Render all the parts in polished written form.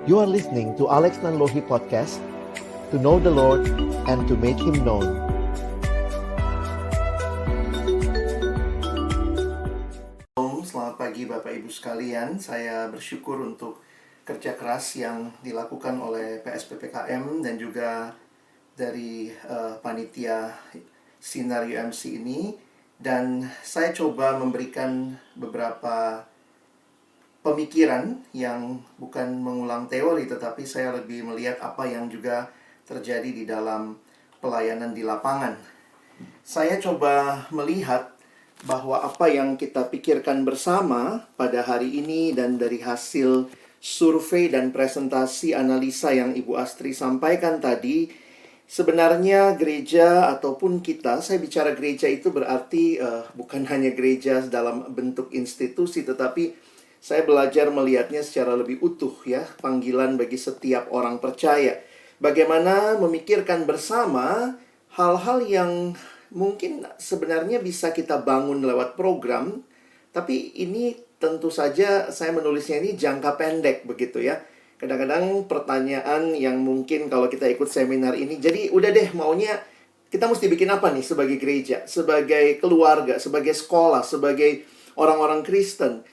You are listening to Alex Nanlohi Podcast, to know the Lord and to make Him known. Selamat pagi Bapak Ibu sekalian. Saya bersyukur untuk kerja keras yang dilakukan oleh PSPPKM dan juga dari panitia Sinar UMC ini. Dan saya coba memberikan beberapa pemikiran yang bukan mengulang teori, tetapi saya lebih melihat apa yang juga terjadi di dalam pelayanan di lapangan. Saya coba melihat bahwa apa yang kita pikirkan bersama pada hari ini dan dari hasil survei dan presentasi analisa yang Ibu Astri sampaikan tadi, sebenarnya gereja ataupun kita, saya bicara gereja itu berarti bukan hanya gereja dalam bentuk institusi, tetapi saya belajar melihatnya secara lebih utuh ya, panggilan bagi setiap orang percaya. Bagaimana memikirkan bersama hal-hal yang mungkin sebenarnya bisa kita bangun lewat program, tapi ini tentu saja saya menulisnya ini jangka pendek begitu ya. Kadang-kadang pertanyaan yang mungkin kalau kita ikut seminar ini, jadi udah deh maunya kita mesti bikin apa nih sebagai gereja, sebagai keluarga, sebagai sekolah, sebagai orang-orang Kristen.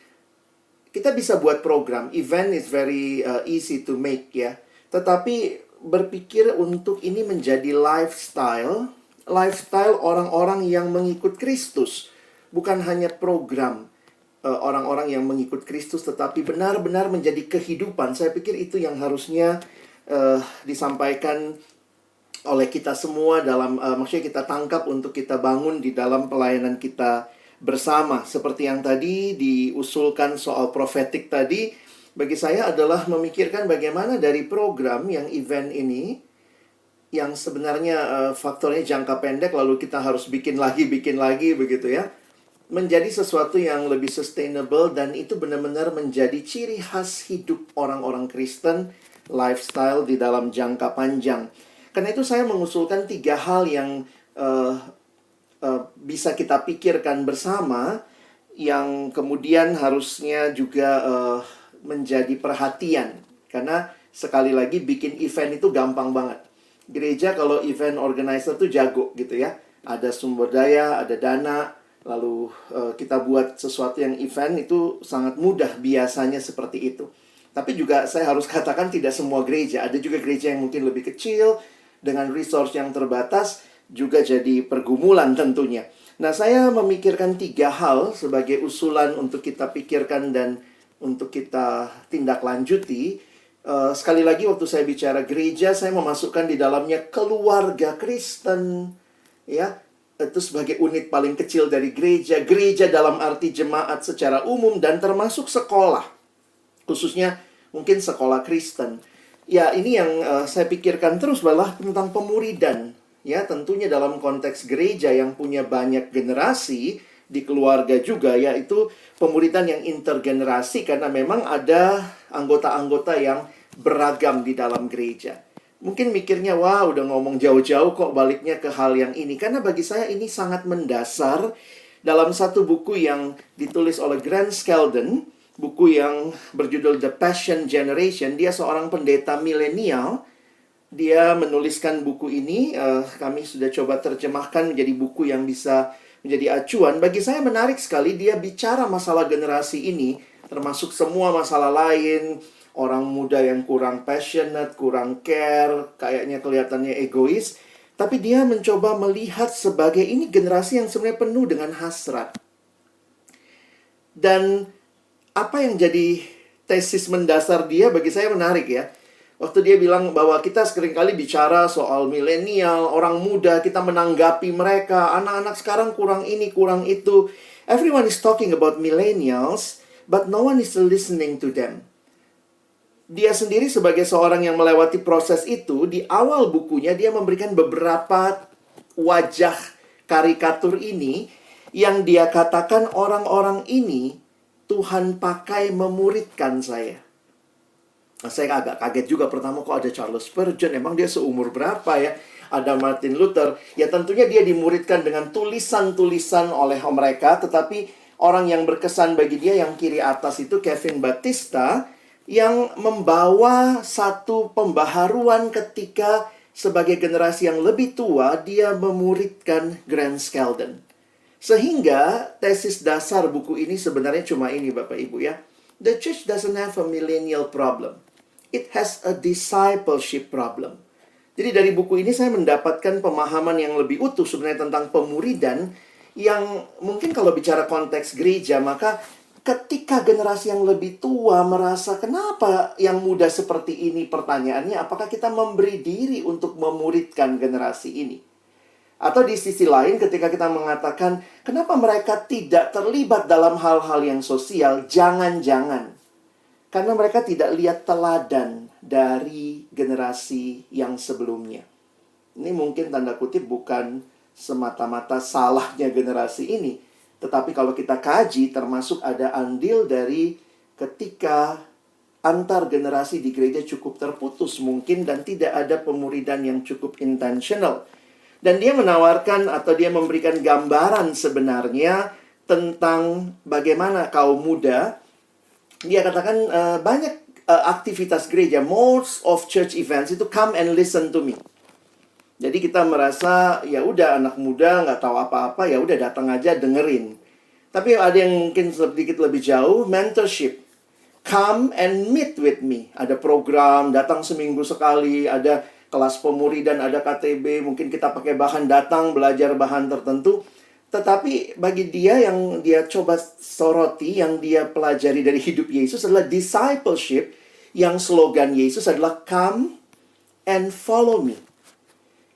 Kita bisa buat program, event is very easy to make ya. Tetapi berpikir untuk ini menjadi lifestyle orang-orang yang mengikut Kristus. Bukan hanya program orang-orang yang mengikut Kristus, tetapi benar-benar menjadi kehidupan. Saya pikir itu yang harusnya disampaikan oleh kita semua dalam, maksudnya kita tangkap untuk kita bangun di dalam pelayanan kita bersama. Seperti yang tadi diusulkan soal profetik tadi, bagi saya adalah memikirkan bagaimana dari program yang event ini, yang sebenarnya faktornya jangka pendek, lalu kita harus bikin lagi begitu ya, menjadi sesuatu yang lebih sustainable, dan itu benar-benar menjadi ciri khas hidup orang-orang Kristen, lifestyle di dalam jangka panjang. Karena itu saya mengusulkan 3 hal yang bisa kita pikirkan bersama, yang kemudian harusnya juga menjadi perhatian. Karena sekali lagi bikin event itu gampang banget. Gereja kalau event organizer tuh jago gitu ya. Ada sumber daya, ada dana, lalu kita buat sesuatu yang event itu sangat mudah biasanya seperti itu. Tapi juga saya harus katakan tidak semua gereja. Ada juga gereja yang mungkin lebih kecil, dengan resource yang terbatas, juga jadi pergumulan tentunya. Nah, saya memikirkan 3 hal sebagai usulan untuk kita pikirkan dan untuk kita tindak lanjuti. Sekali lagi waktu saya bicara gereja, saya memasukkan di dalamnya keluarga Kristen, ya. Itu sebagai unit paling kecil dari gereja. Gereja dalam arti jemaat secara umum dan termasuk sekolah, khususnya mungkin sekolah Kristen. Ya, ini yang saya pikirkan terus adalah tentang pemuridan. Ya, tentunya dalam konteks gereja yang punya banyak generasi di keluarga juga, yaitu pemuridan yang intergenerasi, karena memang ada anggota-anggota yang beragam di dalam gereja. Mungkin mikirnya, wah udah ngomong jauh-jauh kok baliknya ke hal yang ini. Karena bagi saya ini sangat mendasar dalam satu buku yang ditulis oleh Grant Skeldon, buku yang berjudul The Passion Generation. Dia seorang pendeta milenial. Dia menuliskan buku ini, kami sudah coba terjemahkan menjadi buku yang bisa menjadi acuan. Bagi saya menarik sekali, dia bicara masalah generasi ini, termasuk semua masalah lain. Orang muda yang kurang passionate, kurang care, kayaknya kelihatannya egois. Tapi dia mencoba melihat sebagai ini generasi yang sebenarnya penuh dengan hasrat. Dan apa yang jadi tesis mendasar dia bagi saya menarik ya. Waktu dia bilang bahwa kita seringkali bicara soal milenial, orang muda, kita menanggapi mereka, anak-anak sekarang kurang ini, kurang itu. Everyone is talking about millennials, but no one is listening to them. Dia sendiri sebagai seorang yang melewati proses itu, di awal bukunya dia memberikan beberapa wajah karikatur ini, yang dia katakan orang-orang ini Tuhan pakai memuridkan saya. Nah, saya agak kaget juga pertama, kok ada Charles Spurgeon, emang dia seumur berapa ya? Ada Martin Luther. Ya tentunya dia dimuridkan dengan tulisan-tulisan oleh mereka, tetapi orang yang berkesan bagi dia yang kiri atas itu Kevin Batista. yang membawa satu pembaharuan ketika sebagai generasi yang lebih tua, dia memuridkan Grant Skeldon. Sehingga tesis dasar buku ini sebenarnya cuma ini Bapak Ibu ya. The church doesn't have a millennial problem. It has a discipleship problem. Jadi dari buku ini saya mendapatkan pemahaman yang lebih utuh sebenarnya tentang pemuridan, yang mungkin kalau bicara konteks gereja, maka ketika generasi yang lebih tua merasa kenapa yang muda seperti ini, pertanyaannya apakah kita memberi diri untuk memuridkan generasi ini? Atau di sisi lain ketika kita mengatakan kenapa mereka tidak terlibat dalam hal-hal yang sosial, jangan-jangan karena mereka tidak lihat teladan dari generasi yang sebelumnya. Ini mungkin tanda kutip bukan semata-mata salahnya generasi ini, tetapi kalau kita kaji termasuk ada andil dari ketika antar generasi di gereja cukup terputus mungkin dan tidak ada pemuridan yang cukup intentional. Dan dia menawarkan atau dia memberikan gambaran sebenarnya tentang bagaimana kaum muda. Dia katakan banyak aktivitas gereja, most of church events itu come and listen to me. Jadi kita merasa ya udah anak muda nggak tahu apa-apa, ya udah datang aja dengerin. Tapi ada yang mungkin sedikit lebih jauh, mentorship. Come and meet with me. Ada program, datang seminggu sekali, ada kelas pemuridan, ada KTB, mungkin kita pakai bahan datang, belajar bahan tertentu. Tetapi bagi dia yang dia coba soroti, yang dia pelajari dari hidup Yesus adalah discipleship, yang slogan Yesus adalah come and follow me.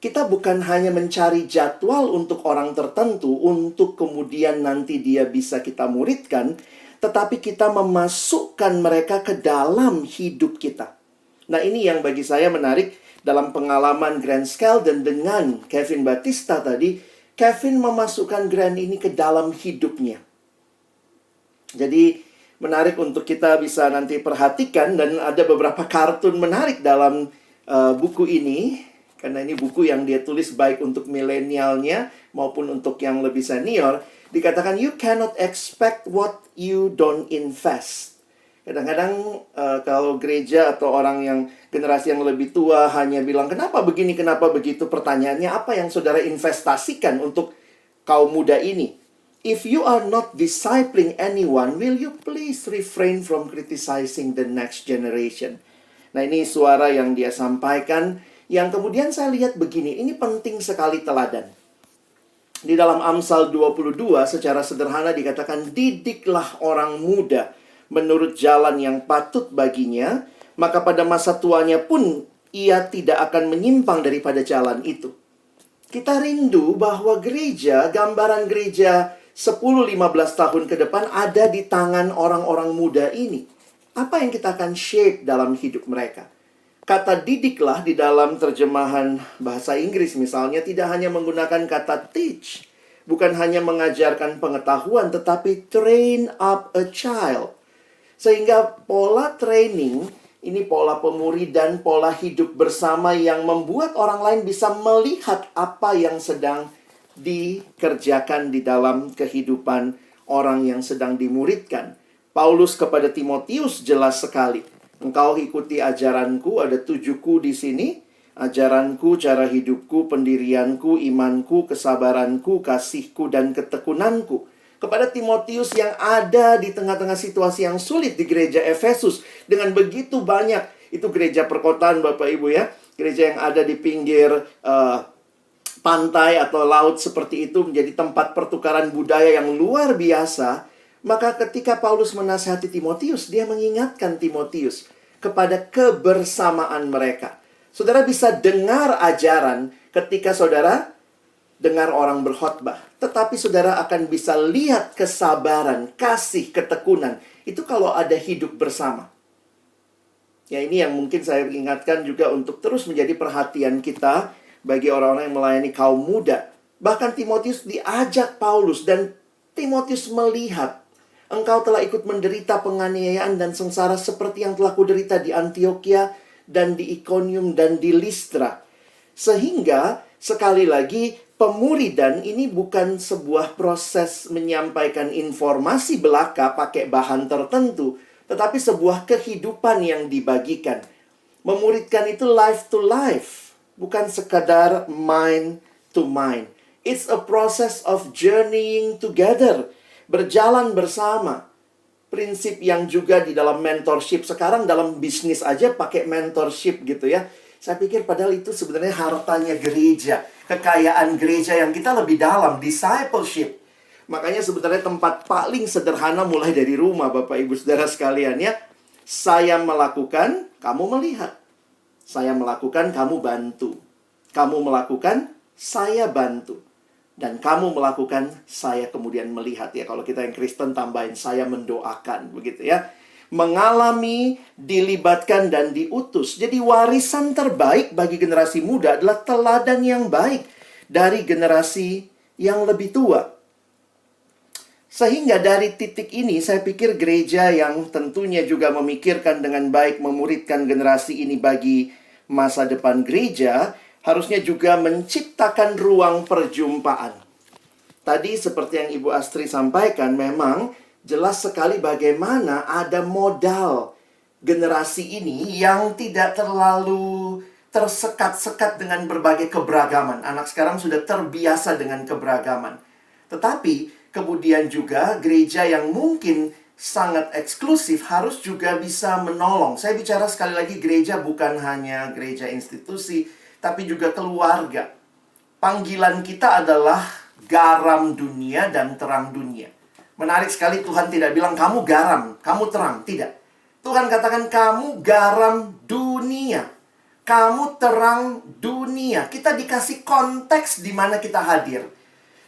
Kita bukan hanya mencari jadwal untuk orang tertentu, untuk kemudian nanti dia bisa kita muridkan, tetapi kita memasukkan mereka ke dalam hidup kita. Nah ini yang bagi saya menarik dalam pengalaman Grant Skeldon dengan Kevin Batista tadi. Kevin memasukkan Grant ini ke dalam hidupnya. Jadi menarik untuk kita bisa nanti perhatikan, dan ada beberapa kartun menarik dalam buku ini. Karena ini buku yang dia tulis baik untuk milenialnya maupun untuk yang lebih senior. Dikatakan you cannot expect what you don't invest. Kadang-kadang kalau gereja atau orang yang generasi yang lebih tua hanya bilang kenapa begini, kenapa begitu. Pertanyaannya apa yang saudara investasikan untuk kaum muda ini? If you are not discipling anyone, will you please refrain from criticizing the next generation? Nah ini suara yang dia sampaikan, yang kemudian saya lihat begini, ini penting sekali teladan. Di dalam Amsal 22 secara sederhana dikatakan, didiklah orang muda menurut jalan yang patut baginya, maka pada masa tuanya pun ia tidak akan menyimpang daripada jalan itu. Kita rindu bahwa gereja, gambaran gereja 10-15 tahun ke depan ada di tangan orang-orang muda ini. Apa yang kita akan shape dalam hidup mereka? Kata didiklah di dalam terjemahan bahasa Inggris misalnya tidak hanya menggunakan kata teach, bukan hanya mengajarkan pengetahuan, tetapi train up a child. Sehingga pola training, ini pola pemuridan, pola hidup bersama yang membuat orang lain bisa melihat apa yang sedang dikerjakan di dalam kehidupan orang yang sedang dimuridkan. Paulus kepada Timotius jelas sekali. Engkau ikuti ajaranku, ada 7ku di sini. Ajaranku, cara hidupku, pendirianku, imanku, kesabaranku, kasihku, dan ketekunanku. Kepada Timotius yang ada di tengah-tengah situasi yang sulit di gereja Efesus. Dengan begitu banyak, itu gereja perkotaan Bapak Ibu ya. Gereja yang ada di pinggir pantai atau laut seperti itu, menjadi tempat pertukaran budaya yang luar biasa. Maka ketika Paulus menasihati Timotius, dia mengingatkan Timotius kepada kebersamaan mereka. Saudara bisa dengar ajaran ketika saudara dengar orang berkhotbah. Tetapi saudara akan bisa lihat kesabaran, kasih, ketekunan. Itu kalau ada hidup bersama. Ya ini yang mungkin saya ingatkan juga untuk terus menjadi perhatian kita bagi orang-orang yang melayani kaum muda. Bahkan Timotius diajak Paulus dan Timotius melihat, engkau telah ikut menderita penganiayaan dan sengsara seperti yang telah kuderita di Antioquia dan di Iconium dan di Listra. Sehingga sekali lagi pemuridan ini bukan sebuah proses menyampaikan informasi belaka pakai bahan tertentu, tetapi sebuah kehidupan yang dibagikan. Memuridkan itu life to life, bukan sekadar mind to mind. It's a process of journeying together, berjalan bersama. Prinsip yang juga di dalam mentorship, sekarang dalam bisnis aja pakai mentorship gitu ya. Saya pikir padahal itu sebenarnya hartanya gereja, kekayaan gereja yang kita lebih dalam, discipleship. Makanya sebenarnya tempat paling sederhana mulai dari rumah, Bapak Ibu Saudara sekalian ya. Saya melakukan, kamu melihat. Saya melakukan, kamu bantu. Kamu melakukan, saya bantu. Dan kamu melakukan, saya kemudian melihat ya. Kalau kita yang Kristen tambahin, saya mendoakan begitu ya. Mengalami, dilibatkan, dan diutus. Jadi warisan terbaik bagi generasi muda adalah teladan yang baik dari generasi yang lebih tua. Sehingga dari titik ini saya pikir gereja yang tentunya juga memikirkan dengan baik memuridkan generasi ini bagi masa depan gereja, harusnya juga menciptakan ruang perjumpaan. Tadi seperti yang Ibu Astri sampaikan, memang jelas sekali bagaimana ada modal generasi ini yang tidak terlalu tersekat-sekat dengan berbagai keberagaman. Anak sekarang sudah terbiasa dengan keberagaman. Tetapi kemudian juga gereja yang mungkin sangat eksklusif harus juga bisa menolong. Saya bicara sekali lagi, gereja bukan hanya gereja institusi, tapi juga keluarga. Panggilan kita adalah garam dunia dan terang dunia. Menarik sekali, Tuhan tidak bilang kamu garam, kamu terang. Tidak. Tuhan katakan kamu garam dunia. Kamu terang dunia. Kita dikasih konteks di mana kita hadir.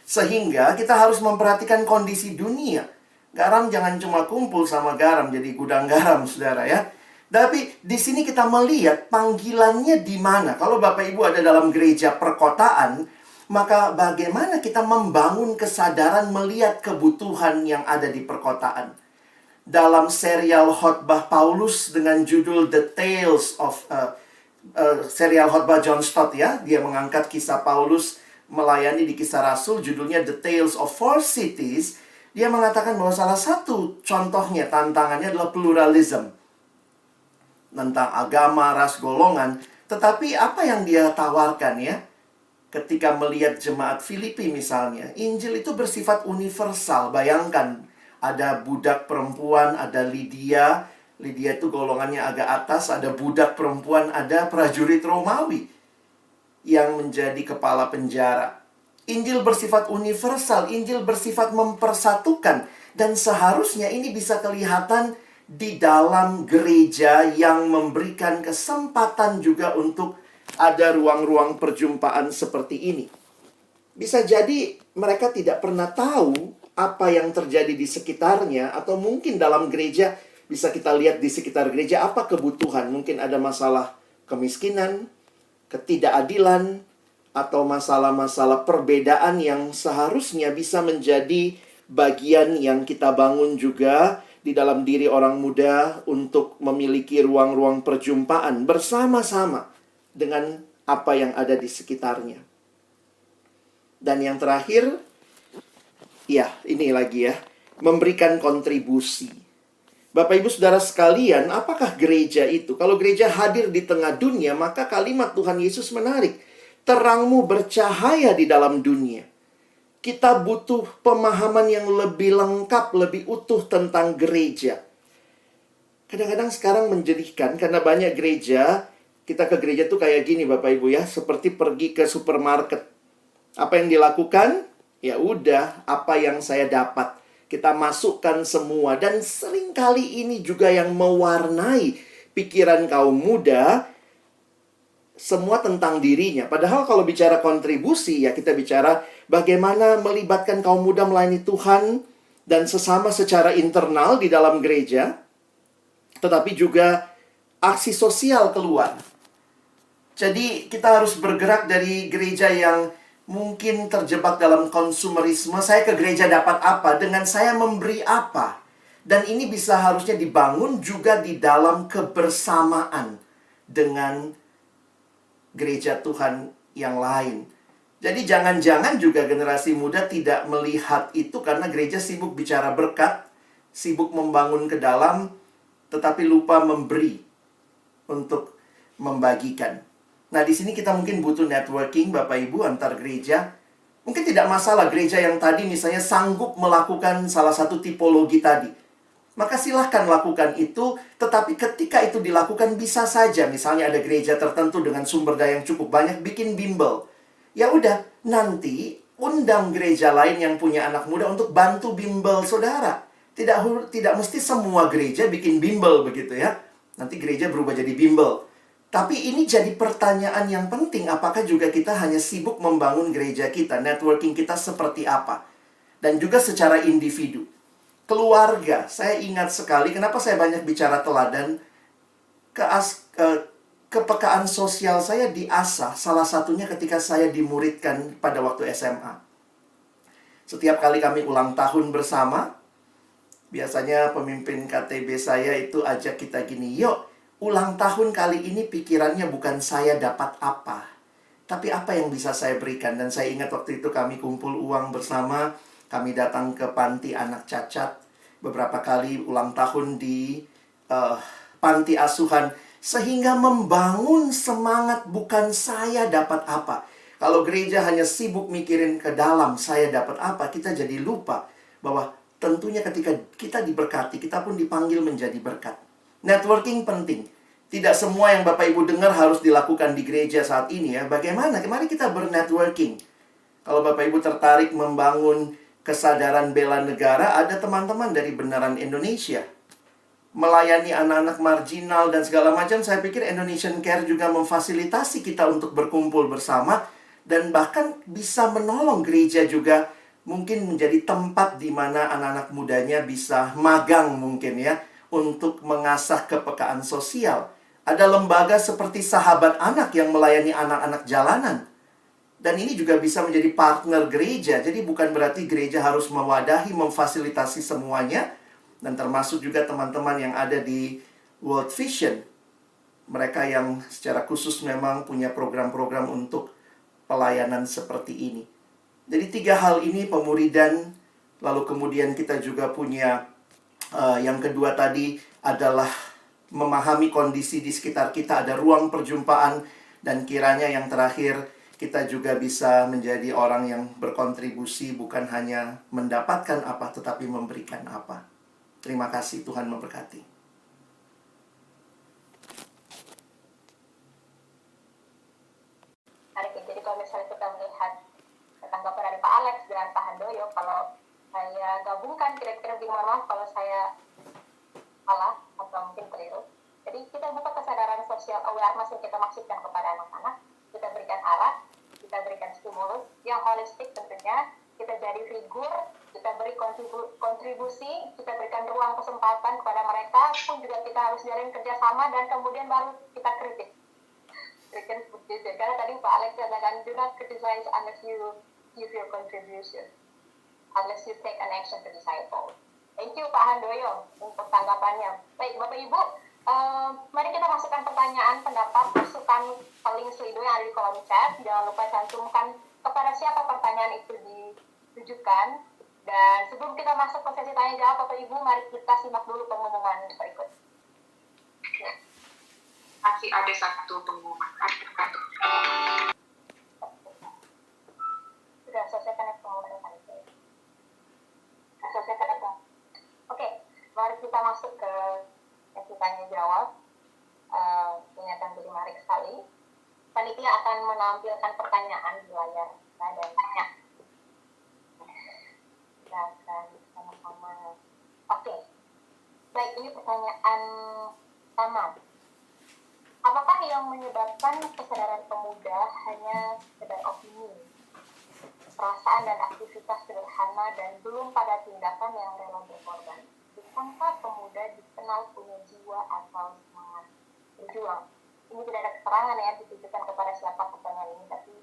Sehingga kita harus memperhatikan kondisi dunia. Garam jangan cuma kumpul sama garam jadi gudang garam, saudara ya. Tapi di sini kita melihat panggilannya di mana. Kalau Bapak Ibu ada dalam gereja perkotaan, maka bagaimana kita membangun kesadaran melihat kebutuhan yang ada di perkotaan. Dalam serial khotbah Paulus dengan judul The Tales of serial khotbah John Stott ya, dia mengangkat kisah Paulus melayani di Kisah Rasul, judulnya The Tales of Four Cities. Dia mengatakan bahwa salah satu contohnya, tantangannya adalah pluralism. Tentang agama, ras, golongan. Tetapi apa yang dia tawarkan ya? Ketika melihat jemaat Filipi misalnya, Injil itu bersifat universal. Bayangkan, ada budak perempuan, ada Lydia. Lydia itu golongannya agak atas, ada budak perempuan, ada prajurit Romawi yang menjadi kepala penjara. Injil bersifat universal, Injil bersifat mempersatukan. Dan seharusnya ini bisa kelihatan di dalam gereja yang memberikan kesempatan juga untuk ada ruang-ruang perjumpaan seperti ini. Bisa jadi mereka tidak pernah tahu apa yang terjadi di sekitarnya, atau mungkin dalam gereja bisa kita lihat di sekitar gereja apa kebutuhan. Mungkin ada masalah kemiskinan, ketidakadilan, atau masalah-masalah perbedaan yang seharusnya bisa menjadi bagian yang kita bangun juga di dalam diri orang muda untuk memiliki ruang-ruang perjumpaan bersama-sama dengan apa yang ada di sekitarnya. Dan yang terakhir, ya ini lagi ya, memberikan kontribusi. Bapak Ibu Saudara sekalian, apakah gereja itu? Kalau gereja hadir di tengah dunia, maka kalimat Tuhan Yesus menarik. Terangmu bercahaya di dalam dunia. Kita butuh pemahaman yang lebih lengkap, lebih utuh tentang gereja. Kadang-kadang sekarang menjadikan, karena banyak gereja, kita ke gereja tuh kayak gini Bapak Ibu ya, seperti pergi ke supermarket. Apa yang dilakukan? Ya udah, apa yang saya dapat. Kita masukkan semua. Dan seringkali ini juga yang mewarnai pikiran kaum muda, semua tentang dirinya. Padahal kalau bicara kontribusi, ya kita bicara bagaimana melibatkan kaum muda melayani Tuhan dan sesama secara internal di dalam gereja, tetapi juga aksi sosial keluar. Jadi kita harus bergerak dari gereja yang mungkin terjebak dalam konsumerisme. Saya ke gereja dapat apa? Dengan saya memberi apa? Dan ini bisa harusnya dibangun juga di dalam kebersamaan dengan gereja Tuhan yang lain. Jadi jangan-jangan juga generasi muda tidak melihat itu karena gereja sibuk bicara berkat, sibuk membangun ke dalam, tetapi lupa memberi untuk membagikan. Nah, di sini kita mungkin butuh networking, Bapak Ibu, antar gereja. Mungkin tidak masalah gereja yang tadi misalnya sanggup melakukan salah satu tipologi tadi. Maka silahkan lakukan itu, tetapi ketika itu dilakukan bisa saja. Misalnya ada gereja tertentu dengan sumber daya yang cukup banyak, bikin bimbel. Ya udah, nanti undang gereja lain yang punya anak muda untuk bantu bimbel saudara. Tidak mesti semua gereja bikin bimbel begitu ya. Nanti gereja berubah jadi bimbel. Tapi ini jadi pertanyaan yang penting, apakah juga kita hanya sibuk membangun gereja kita, networking kita seperti apa? Dan juga secara individu. Keluarga, saya ingat sekali, kenapa saya banyak bicara teladan, kepekaan sosial saya diasah, salah satunya ketika saya dimuridkan pada waktu SMA. Setiap kali kami ulang tahun bersama, biasanya pemimpin KTB saya itu ajak kita gini, yuk, ulang tahun kali ini pikirannya bukan saya dapat apa, tapi apa yang bisa saya berikan. Dan saya ingat waktu itu kami kumpul uang bersama, kami datang ke panti anak cacat, beberapa kali ulang tahun di panti asuhan, sehingga membangun semangat bukan saya dapat apa. Kalau gereja hanya sibuk mikirin ke dalam saya dapat apa, kita jadi lupa bahwa tentunya ketika kita diberkati, kita pun dipanggil menjadi berkat. Networking penting. Tidak semua yang Bapak Ibu dengar harus dilakukan di gereja saat ini ya. Bagaimana? Mari kita bernetworking. Kalau Bapak Ibu tertarik membangun kesadaran bela negara, ada teman-teman dari Benaran Indonesia. Melayani anak-anak marginal dan segala macam, saya pikir Indonesian Care juga memfasilitasi kita untuk berkumpul bersama. Dan bahkan bisa menolong gereja juga mungkin menjadi tempat di mana anak-anak mudanya bisa magang mungkin ya, untuk mengasah kepekaan sosial. Ada lembaga seperti Sahabat Anak yang melayani anak-anak jalanan. Dan ini juga bisa menjadi partner gereja. Jadi bukan berarti gereja harus mewadahi, memfasilitasi semuanya. Dan termasuk juga teman-teman yang ada di World Vision. Mereka yang secara khusus memang punya program-program untuk pelayanan seperti ini. Jadi 3 hal ini, pemuridan, lalu kemudian kita juga punya yang kedua tadi adalah memahami kondisi di sekitar kita, ada ruang perjumpaan, dan kiranya yang terakhir kita juga bisa menjadi orang yang berkontribusi, bukan hanya mendapatkan apa, tetapi memberikan apa. Terima kasih, Tuhan memberkati. Jadi kalau misalnya kita melihat tanggapan dari Pak Alex dan Pak Handoyo, kalau saya gabungkan, kira-kira gimana kalau saya salah atau mungkin keliru. Jadi kita buka kesadaran sosial awareness yang kita maksudkan kepada anak-anak, kita berikan arah, kita berikan stimulus yang holistik tentunya, kita jadi figur, kita beri kontribusi, kita berikan ruang kesempatan kepada mereka, pun juga kita harus jalin kerjasama, dan kemudian baru kita kritik. Karena tadi Pak Alex katakan, do not criticize unless you give your contribution, unless you take an action to disciple. Thank you Pak Handoyo untuk tanggapannya. Baik Bapak Ibu, mari kita masukkan pertanyaan, pendapat, masukan paling selido yang ada di kolom chat. Jangan lupa cantumkan kepada siapa pertanyaan itu ditujukan. Dan sebelum kita masuk ke sesi tanya jawab Bapak Ibu, mari kita simak dulu pengumuman berikut. Masih ada satu pengumuman. Sudah selesaikan pengumuman tadi. Selesaikan apa? Oke, mari kita masuk ke sesi tanya jawab. Ini akan jadi menarik sekali. Panitia akan menampilkan pertanyaan di layar dan tanya. Kita akan sama-sama. Oke, baik, ini pertanyaan pertama. Apakah yang menyebabkan kesadaran pemuda hanya sekedar opini, perasaan dan aktivitas sederhana dan belum pada tindakan yang rela berkorban? Bukankah pemuda dikenal punya jiwa atau semangat berjuang? Ini tidak ada keterangan ya ditujukan kepada siapa pertanyaan ini, tapi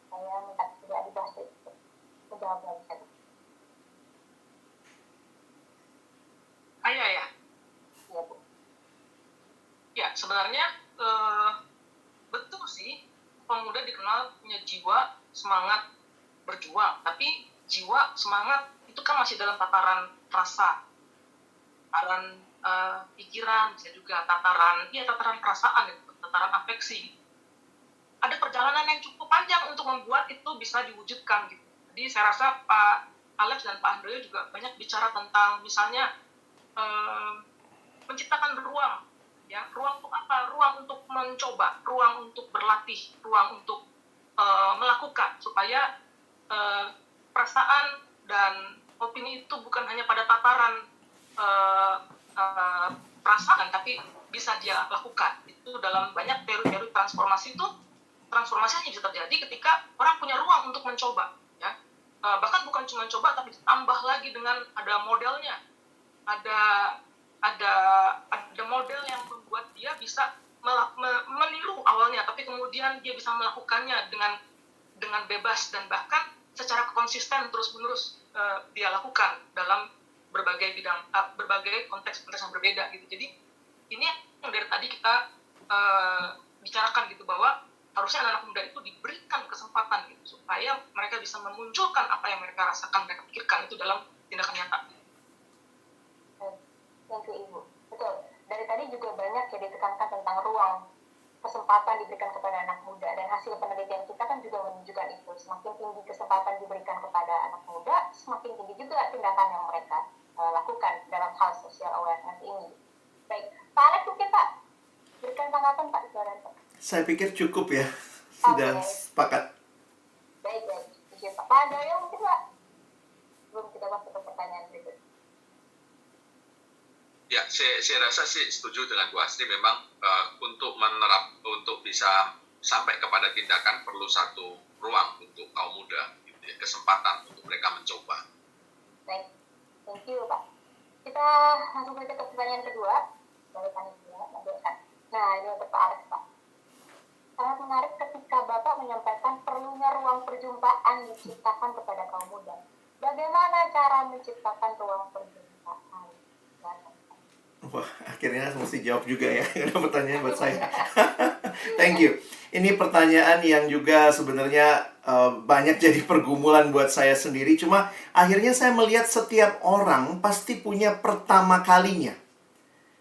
saya minta tidak dibahas untuk menjawab lagi saja. Ayo ya. Iya Bu. Ya sebenarnya betul sih, pemuda dikenal punya jiwa semangat berjuang, tapi jiwa semangat itu kan masih dalam tataran rasa. tataran pikiran, bisa juga tataran perasaan, gitu, tataran afeksi. Ada perjalanan yang cukup panjang untuk membuat itu bisa diwujudkan gitu. Jadi saya rasa Pak Alex dan Pak Handoyo juga banyak bicara tentang misalnya menciptakan ruang, ya, ruang untuk apa? Ruang untuk mencoba, ruang untuk berlatih, ruang untuk melakukan supaya perasaan dan opini itu bukan hanya pada tataran perasaan, tapi bisa dia lakukan. Itu dalam banyak teori-teori transformasi itu, transformasi hanya bisa terjadi ketika orang punya ruang untuk mencoba, ya. Bahkan bukan cuma coba, tapi ditambah lagi dengan ada modelnya, ada model yang membuat dia bisa meniru awalnya, tapi kemudian dia bisa melakukannya dengan bebas dan bahkan secara konsisten terus-menerus dia lakukan dalam berbagai bidang, berbagai konteks-konteks yang berbeda gitu. Jadi ini yang dari tadi kita bicarakan gitu, bahwa harusnya anak-anak muda itu diberikan kesempatan gitu supaya mereka bisa memunculkan apa yang mereka rasakan, mereka pikirkan itu dalam tindakan nyata. Thank you, Ibu. Betul. Dari tadi juga banyak ya ditekankan tentang ruang, kesempatan diberikan kepada anak muda, dan hasil penelitian kita kan juga menunjukkan itu. Semakin tinggi kesempatan diberikan kepada anak muda, semakin tinggi juga tindakan yang mereka lakukan dalam hal social awareness ini. Baik, Pak Alex mungkin Pak berikan tanggapan Pak silakan Pak. Saya pikir cukup ya, sudah sepakat. Baik. Pak Handoyo mungkin Pak, belum kita masuk ke pertanyaan berikut. Ya, saya rasa sih setuju dengan Bu Astri. Memang untuk bisa sampai kepada tindakan perlu satu ruang untuk kaum muda, gitu ya, kesempatan untuk mereka mencoba. Baik, thank you Pak. Kita langsung saja ke pertanyaan kedua dari panitia. Nah, ini untuk Pak Alex Pak. Sangat menarik ketika Bapak menyampaikan perlunya ruang perjumpaan diciptakan kepada kaum muda. Bagaimana cara menciptakan ruang perjumpaan? Wah, akhirnya mesti jawab juga ya. Karena pertanyaan buat saya. Thank you. Ini pertanyaan yang juga sebenarnya banyak jadi pergumulan buat saya sendiri. Cuma akhirnya saya melihat setiap orang pasti punya pertama kalinya.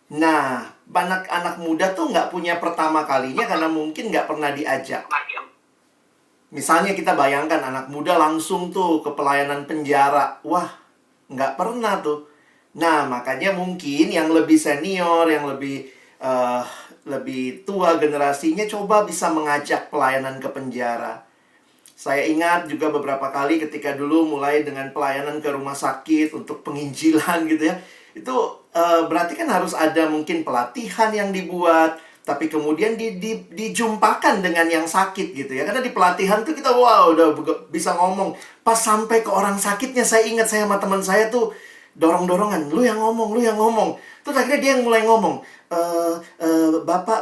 Nah, banyak anak muda tuh nggak punya pertama kalinya karena mungkin nggak pernah diajak. Misalnya kita bayangkan anak muda langsung tuh ke pelayanan penjara. Wah, nggak pernah tuh. Nah, makanya mungkin yang lebih senior, yang lebih tua generasinya coba bisa mengajak pelayanan ke penjara. Saya ingat juga beberapa kali ketika dulu mulai dengan pelayanan ke rumah sakit untuk penginjilan gitu ya. Itu berarti kan harus ada mungkin pelatihan yang dibuat, tapi kemudian dijumpakan dengan yang sakit gitu ya. Karena di pelatihan tuh kita wow udah bisa ngomong. Pas sampai ke orang sakitnya, saya ingat saya sama teman saya tuh dorong-dorongan, lu yang ngomong. Terus akhirnya dia yang mulai ngomong,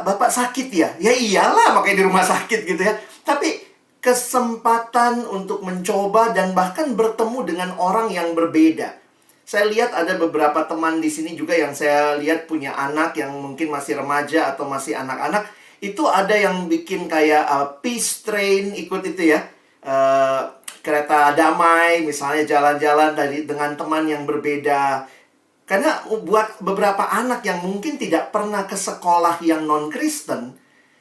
bapak sakit ya? Ya iyalah, makanya di rumah sakit gitu ya. Tapi kesempatan untuk mencoba dan bahkan bertemu dengan orang yang berbeda. Saya lihat ada beberapa teman di sini juga yang saya lihat punya anak yang mungkin masih remaja atau masih anak-anak. Itu ada yang bikin kayak peace train, ikut itu ya. Kereta damai, misalnya jalan-jalan dengan teman yang berbeda. Karena buat beberapa anak yang mungkin tidak pernah ke sekolah yang non-Kristen,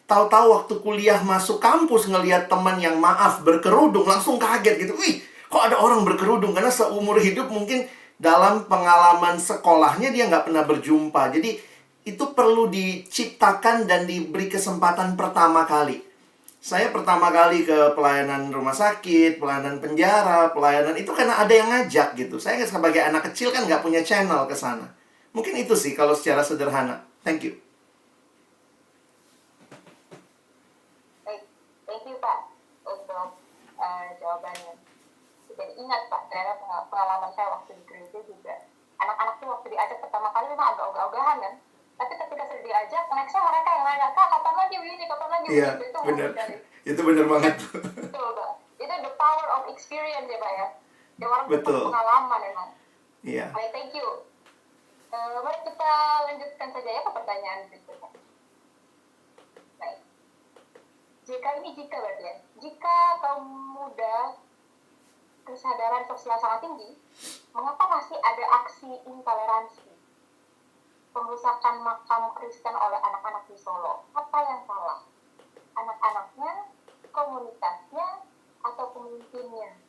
tahu-tahu waktu kuliah masuk kampus ngelihat teman yang berkerudung, langsung kaget gitu. Wih, kok ada orang berkerudung? Karena seumur hidup mungkin dalam pengalaman sekolahnya dia nggak pernah berjumpa. Jadi itu perlu diciptakan dan diberi kesempatan pertama kali. Saya pertama kali ke pelayanan rumah sakit, pelayanan penjara, pelayanan itu karena ada yang ngajak gitu. Saya sebagai anak kecil kan nggak punya channel ke sana. Mungkin itu sih kalau secara sederhana. Thank you. Thank you Pak untuk jawabannya. Jadi ingat Pak, ternyata pengalaman saya waktu di gereja juga, anak-anak tuh waktu diajak pertama kali memang agak ogah-ogahan kan. Tapi ketika sudah diajak, nextnya mereka yang nanya, Kak, kapan lagi ini, kapan lagi ini. Itu benar. Itu benar banget. Betul Pak. Itu the power of experience ya Pak ya. Yang orang Betul. Pengalaman memang. Iya. Baik, thank you. Mari kita lanjutkan saja ya ke pertanyaan berikutnya. Baik. Jika berarti ya. Jika kaum muda kesadaran sosial sangat tinggi, mengapa masih ada aksi intoleransi? Pemrusakan makam Kristen oleh anak-anak di Solo. Apa yang salah? Anak-anaknya, komunitasnya, atau pemimpinnya?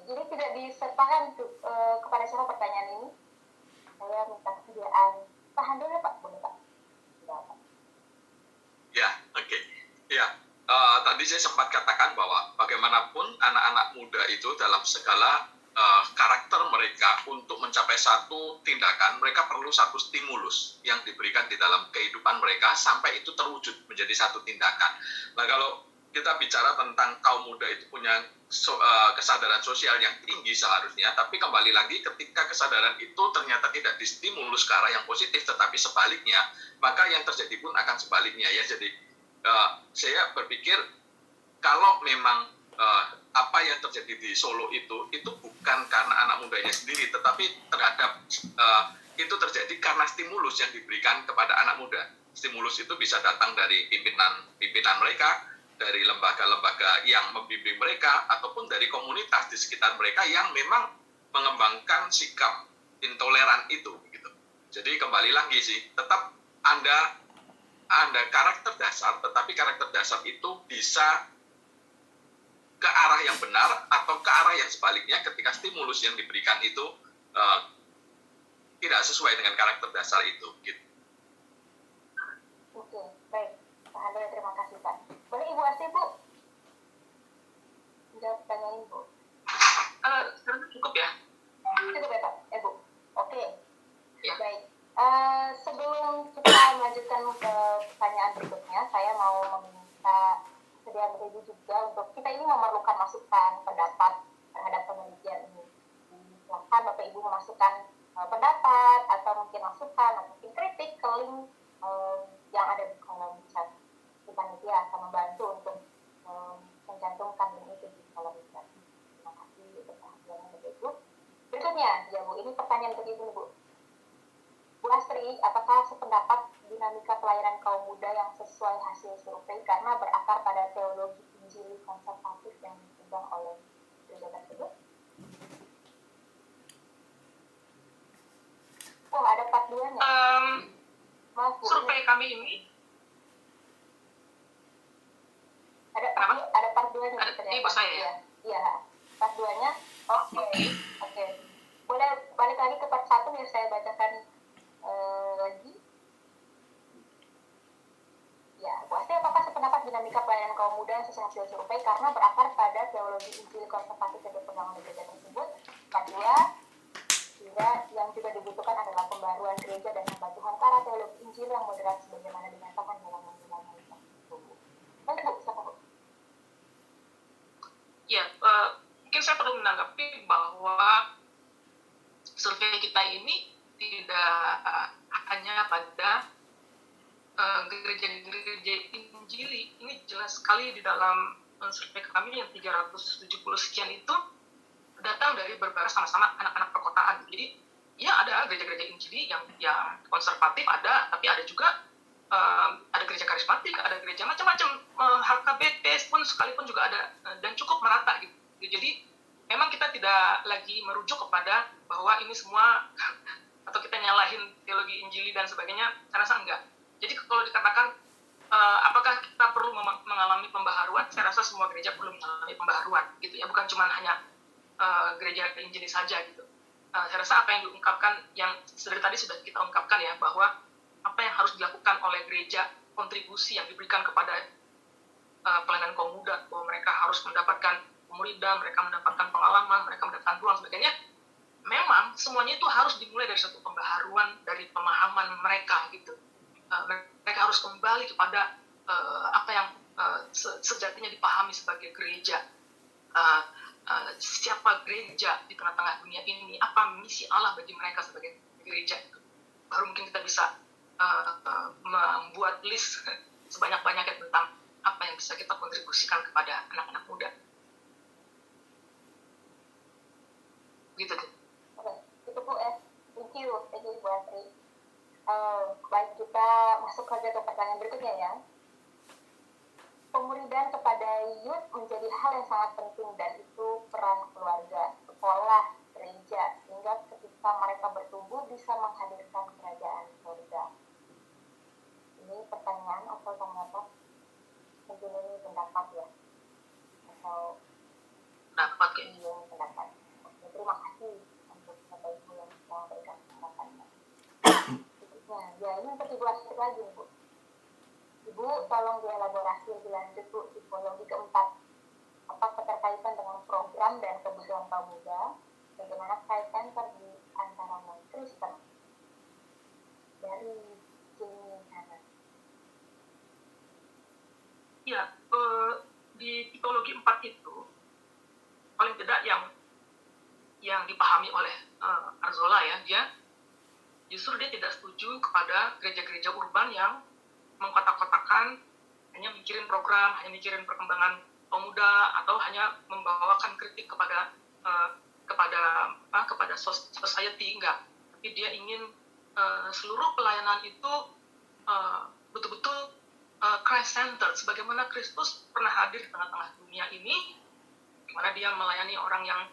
Jadi tidak disertakan kepada siapa pertanyaan ini. Saya minta kesediaan. Tahan dulu ya Pak, boleh Pak? Ya, oke. Ya, tadi saya sempat katakan bahwa bagaimanapun anak-anak muda itu dalam segala karakter mereka untuk mencapai satu tindakan, mereka perlu satu stimulus yang diberikan di dalam kehidupan mereka sampai itu terwujud menjadi satu tindakan. Nah, kalau kita bicara tentang kaum muda itu punya kesadaran sosial yang tinggi seharusnya, tapi kembali lagi ketika kesadaran itu ternyata tidak distimulus ke arah yang positif, tetapi sebaliknya, maka yang terjadi pun akan sebaliknya ya. Jadi saya berpikir kalau memang apa yang terjadi di Solo itu bukan karena anak mudanya sendiri, tetapi terhadap itu terjadi karena stimulus yang diberikan kepada anak muda. Stimulus itu bisa datang dari pimpinan mereka, dari lembaga-lembaga yang membimbing mereka, ataupun dari komunitas di sekitar mereka yang memang mengembangkan sikap intoleran itu. Gitu. Jadi kembali lagi sih, tetap Anda karakter dasar, tetapi karakter dasar itu bisa ke arah yang benar atau ke arah yang sebaliknya ketika stimulus yang diberikan itu tidak sesuai dengan karakter dasar itu. Gitu. Oke, baik. Pak Handra, terima kasih Pak. Boleh Ibu Asti, Bu? Jawab pertanyaan Ibu. Sekarang cukup ya? Cukup ya Pak? Bu? Oke. Ya. Baik. Sebelum kita melanjutkan ke pertanyaan berikutnya, saya mau meminta kesediaan Ibu juga untuk kita ini memerlukan masukan pendapat terhadap penelitian ini. Silakan Bapak Ibu memasukkan pendapat atau mungkin masukan atau mungkin kritik ke link yang ada di kolom chat. Panitia akan membantu untuk mencantumkan link itu di kolom chat. Terima kasih untuk perhatiannya Bapak Ibu. Berikutnya, ya Bu, ini pertanyaan untuk Ibu, Bu. Bu Astri, apakah sependapat dinamika pelayanan kaum muda yang sesuai hasil survei karena berakar pada teologi Injili konservatif yang dipegang oleh gereja tersebut? Oh, ada part 2-nya. Maaf, Bu. Survei kami ini Ada part 2-nya. ada Ibu saya ya? Iya, part 2-nya. Oke. Boleh balik lagi ke part 1 biar saya bacakan lagi. Ya, Bu Asti, apakah sependapat dinamika pelayanan kaum muda yang sesuai hasil survei karena berakar pada teologi Injil konservatif yang dipegang oleh gereja tersebut? Part 2, sehingga yang juga dibutuhkan adalah pembaruan gereja dan hamba Tuhan ke arah teologi Injil yang moderat sebagaimana dinyatakan dalam undang-undang tubuh. Baik Bu, siapa Bu? Ya, mungkin saya perlu menanggapi bahwa survei kita ini tidak hanya pada gereja-gereja Injili. Ini jelas sekali di dalam survei kami yang 370 sekian itu datang dari berbagai sama-sama anak-anak perkotaan. Jadi ya ada gereja-gereja Injili yang konservatif ada, tapi ada juga ada gereja karismatik, ada gereja macam-macam, HKBP pun sekalipun juga ada, dan cukup merata gitu. Jadi memang kita tidak lagi merujuk kepada bahwa ini semua atau kita nyalahin teologi Injili dan sebagainya, saya rasa enggak. Jadi kalau dikatakan apakah kita perlu mengalami pembaharuan, saya rasa semua gereja perlu mengalami pembaharuan gitu ya, bukan cuma hanya gereja Injili saja gitu. Saya rasa apa yang diungkapkan, yang dari tadi sudah kita ungkapkan ya, bahwa apa yang harus dilakukan oleh gereja, kontribusi yang diberikan kepada pelayanan kaum muda, bahwa mereka harus mendapatkan pemuridan, mereka mendapatkan pengalaman, mereka mendapatkan ruang sebagainya. Memang semuanya itu harus dimulai dari satu pembaharuan dari pemahaman mereka gitu. Mereka harus kembali kepada apa yang sejatinya dipahami sebagai gereja. Siapa gereja di tengah-tengah dunia ini, apa misi Allah bagi mereka sebagai gereja. Baru mungkin kita bisa membuat list sebanyak-banyaknya tentang apa yang bisa kita kontribusikan kepada anak-anak muda. Gitu tuh. Oke, itu Bu ya. Thank you Bu Astri. Baik, kita masuk saja ke pertanyaan berikutnya ya. Pemuridan kepada youth menjadi hal yang sangat penting, dan itu peran keluarga, sekolah, gereja, sehingga ketika ketika mereka bertumbuh bisa menghadirkan kerajaan surga? Ini pertanyaan atau tanggapan? Mungkin ini pendapat ya, atau Dapat kayaknya. ini pendapat. Oke, terima kasih untuk Bapak Ibu yang telah memberikan pendapatnya. Berikutnya, ya ini untuk Ibu Astrid lagi nih, Bu. Ibu tolong dielaborasi lebih lanjut, Bu, tipologi keempat. Apa keterkaitan dengan program dan kebutuhan kaum muda? Bagaimana kaitan di antara non-Kristen? Dari Jenny Hana. Ya, di tipologi 4 itu paling tidak yang dipahami oleh Arzola ya, dia tidak setuju kepada gereja-gereja urban yang mengkotak-kotakan, hanya mikirin program, hanya mikirin perkembangan kaum muda, atau hanya membawakan kritik kepada society, enggak. Tapi dia ingin seluruh pelayanan itu betul-betul Christ-centered, sebagaimana Kristus pernah hadir di tengah-tengah dunia ini, di mana dia melayani orang yang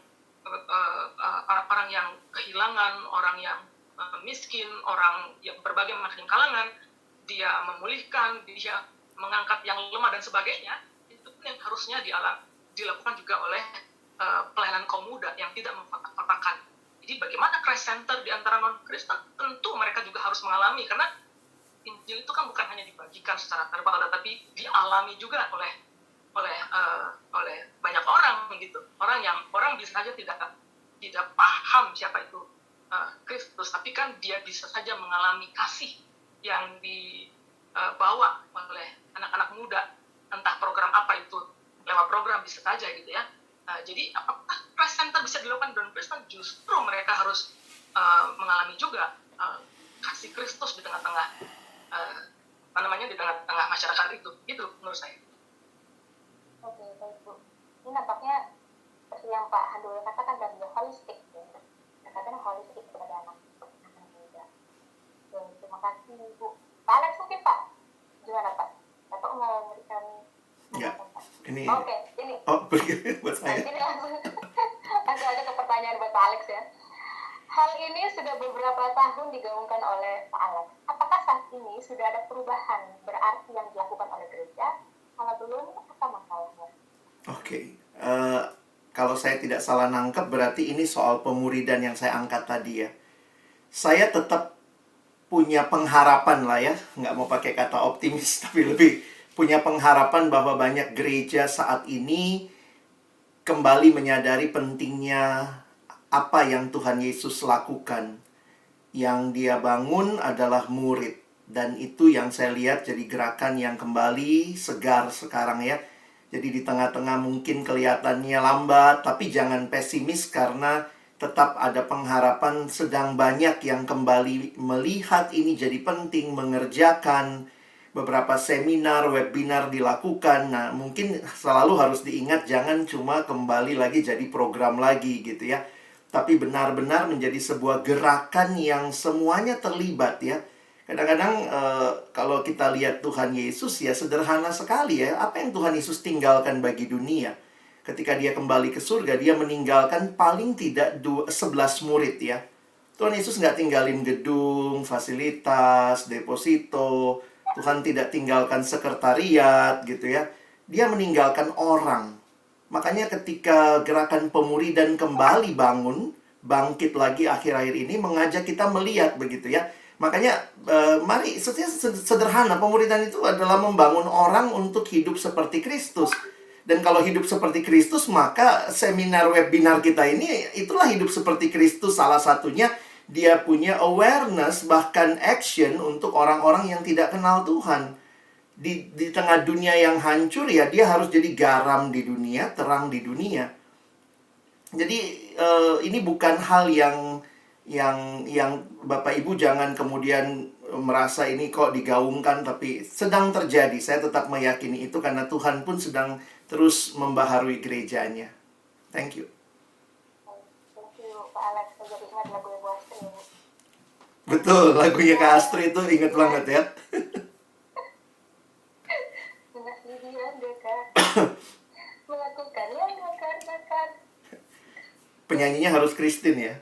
kehilangan, orang yang miskin, orang yang berbagai macam kalangan, dia memulihkan, dia mengangkat yang lemah dan sebagainya. Itu pun yang harusnya dilakukan juga oleh pelayanan kaum muda yang tidak mengkotak-kotakan. Jadi bagaimana Christ-centered di antara non-Kristen? Tentu mereka juga harus mengalami, karena Injil itu kan bukan hanya dibagikan secara verbal, tetapi dialami juga oleh banyak orang gitu. Orang bisa saja tidak paham siapa itu Kristus, tapi kan dia bisa saja mengalami kasih yang dibawa oleh anak-anak muda, entah program apa itu, lewat program bisa saja gitu ya. Jadi apakah Christ Center bisa dilakukan dengan Kristen? Justru mereka harus mengalami juga kasih Kristus di tengah-tengah di tengah-tengah masyarakat itu, gitu menurut saya. Oke, baik Bu. Ini nampaknya seperti yang Pak Handul katakan tadi, holistik ya. Katakan holistik kepada anak muda. Terima kasih Bu. Pak Alex mungkin Pak, gimana Pak? Atau mau memberikan? Ya, ini. Oke, ini. Oh, buat saya. Ini langsung ada ke pertanyaan buat Pak Alex ya. Hal ini sudah beberapa tahun digaungkan oleh Pak Alex. Apakah saat ini sudah ada perubahan berarti yang dilakukan oleh gereja? Kalau belum, apa masalahnya? Oke. Kalau saya tidak salah nangkep, berarti ini soal pemuridan yang saya angkat tadi ya. Saya tetap punya pengharapan lah ya. Nggak mau pakai kata optimis, tapi lebih punya pengharapan bahwa banyak gereja saat ini kembali menyadari pentingnya apa yang Tuhan Yesus lakukan. Yang dia bangun adalah murid. Dan itu yang saya lihat jadi gerakan yang kembali segar sekarang ya. Jadi di tengah-tengah mungkin kelihatannya lambat, tapi jangan pesimis karena tetap ada pengharapan. Sedang banyak yang kembali melihat ini jadi penting, mengerjakan. Beberapa seminar, webinar dilakukan. Nah, mungkin selalu harus diingat jangan cuma kembali lagi jadi program lagi gitu ya. Tapi benar-benar menjadi sebuah gerakan yang semuanya terlibat ya. Kadang-kadang kalau kita lihat Tuhan Yesus ya sederhana sekali ya. Apa yang Tuhan Yesus tinggalkan bagi dunia? Ketika dia kembali ke surga, dia meninggalkan paling tidak 11 murid ya. Tuhan Yesus nggak tinggalin gedung, fasilitas, deposito. Tuhan tidak tinggalkan sekretariat gitu ya. Dia meninggalkan orang. Makanya ketika gerakan pemuridan kembali bangkit lagi akhir-akhir ini, mengajak kita melihat begitu ya. Makanya mari sederhana, pemuridan itu adalah membangun orang untuk hidup seperti Kristus. Dan kalau hidup seperti Kristus, maka seminar webinar kita ini itulah hidup seperti Kristus. Salah satunya dia punya awareness bahkan action untuk orang-orang yang tidak kenal Tuhan. Di tengah dunia yang hancur ya, dia harus jadi garam di dunia, terang di dunia. Jadi ini bukan hal yang Bapak Ibu jangan kemudian merasa ini kok digaungkan, tapi sedang terjadi. Saya tetap meyakini itu karena Tuhan pun sedang terus membaharui gerejanya. Thank you. Thank you Pak Alex. Saya jadi ingat lagu Bu Astrid ya Bu. Betul, lagunya Kak Astrid itu inget banget ya. Mengasihi dia dekat, melakukan yang nakar-nakar. Penyanyinya harus Christine ya.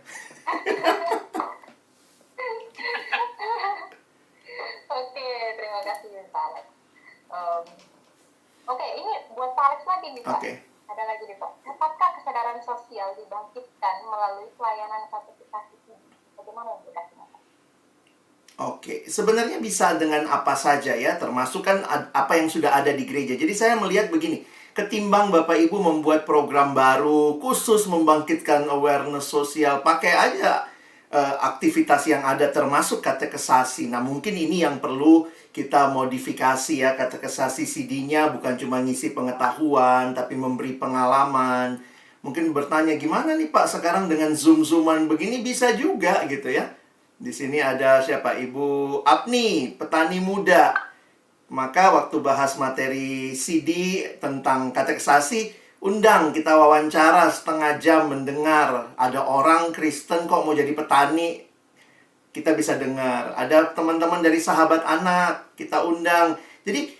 lagi nih Pak. Oke. Ada lagi nih Pak. Apakah kesadaran sosial dibangkitkan melalui pelayanan katekisasi ini? Bagaimana implikasinya Pak? Oke, sebenarnya bisa dengan apa saja ya, termasuk kan apa yang sudah ada di gereja. Jadi saya melihat begini, ketimbang Bapak Ibu membuat program baru khusus membangkitkan awareness sosial, pakai aja aktivitas yang ada termasuk katekesasi. Nah, mungkin ini yang perlu kita modifikasi ya, katekesasi CD-nya bukan cuma ngisi pengetahuan, tapi memberi pengalaman. Mungkin bertanya, gimana nih Pak sekarang dengan Zoom-Zooman begini bisa juga gitu ya. Di sini ada siapa? Ibu Apni, petani muda. Maka waktu bahas materi CD tentang katekesasi, undang kita wawancara setengah jam mendengar. Ada orang Kristen kok mau jadi petani, kita bisa dengar. Ada teman-teman dari sahabat anak, kita undang. Jadi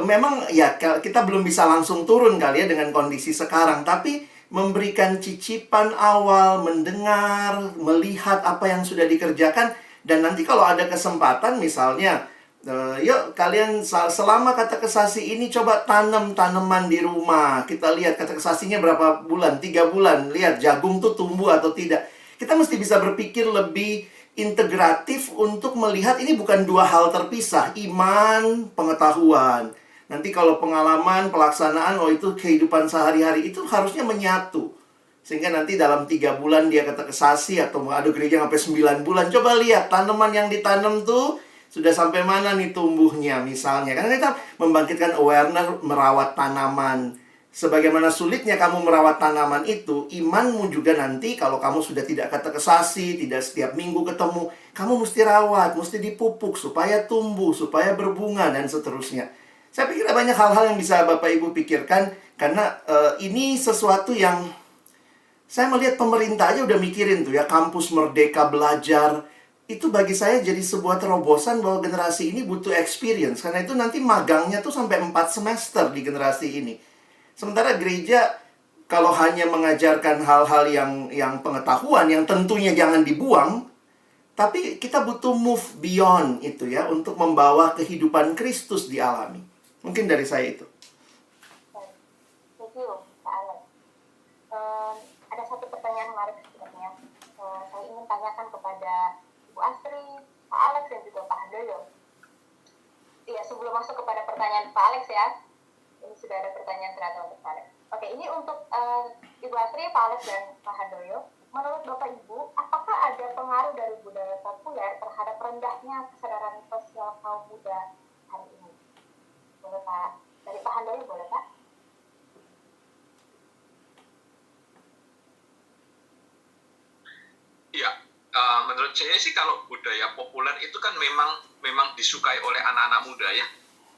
memang ya kita belum bisa langsung turun kali ya dengan kondisi sekarang, tapi memberikan cicipan awal, mendengar, melihat apa yang sudah dikerjakan. Dan nanti kalau ada kesempatan misalnya, yuk kalian selama katekesasi ini coba tanam tanaman di rumah. Kita lihat katekesasinya berapa bulan, 3 bulan. Lihat jagung tuh tumbuh atau tidak. Kita mesti bisa berpikir lebih integratif untuk melihat ini bukan dua hal terpisah. Iman, pengetahuan. Nanti kalau pengalaman, pelaksanaan, oh itu kehidupan sehari-hari, itu harusnya menyatu. Sehingga nanti dalam 3 bulan dia katekesasi atau ada gereja sampai 9 bulan. Coba lihat tanaman yang ditanam tuh sudah sampai mana nih tumbuhnya misalnya. Karena kita membangkitkan awareness merawat tanaman. Sebagaimana sulitnya kamu merawat tanaman itu, imanmu juga nanti kalau kamu sudah tidak katekesasi, tidak setiap minggu ketemu, kamu mesti rawat, mesti dipupuk supaya tumbuh, supaya berbunga dan seterusnya. Saya pikir ada banyak hal-hal yang bisa Bapak Ibu pikirkan, karena ini sesuatu yang saya melihat pemerintah aja udah mikirin tuh ya, kampus merdeka belajar. Itu bagi saya jadi sebuah terobosan bahwa generasi ini butuh experience. Karena itu nanti magangnya tuh sampai 4 semester di generasi ini. Sementara gereja kalau hanya mengajarkan hal-hal yang pengetahuan, yang tentunya jangan dibuang, tapi kita butuh move beyond itu ya, untuk membawa kehidupan Kristus dialami. Mungkin dari saya itu. Thank you, Pak Alex. Ada satu pertanyaan menarik sebenarnya. Saya ingin tanyakan kepada Ibu Astri, Pak Alex, dan juga Pak Handoyo. Iya, sebelum masuk kepada pertanyaan Pak Alex ya, ini sudah ada pertanyaan ternyata untuk Pak Alex. Oke, ini untuk Ibu Astri, Pak Alex, dan Pak Handoyo. Menurut Bapak Ibu, apakah ada pengaruh dari budaya populer terhadap rendahnya kesadaran sosial kaum muda hari ini? Boleh Pak? Dari Pak Handoyo boleh Pak? Iya, menurut saya sih kalau budaya populer itu kan memang disukai oleh anak-anak muda ya.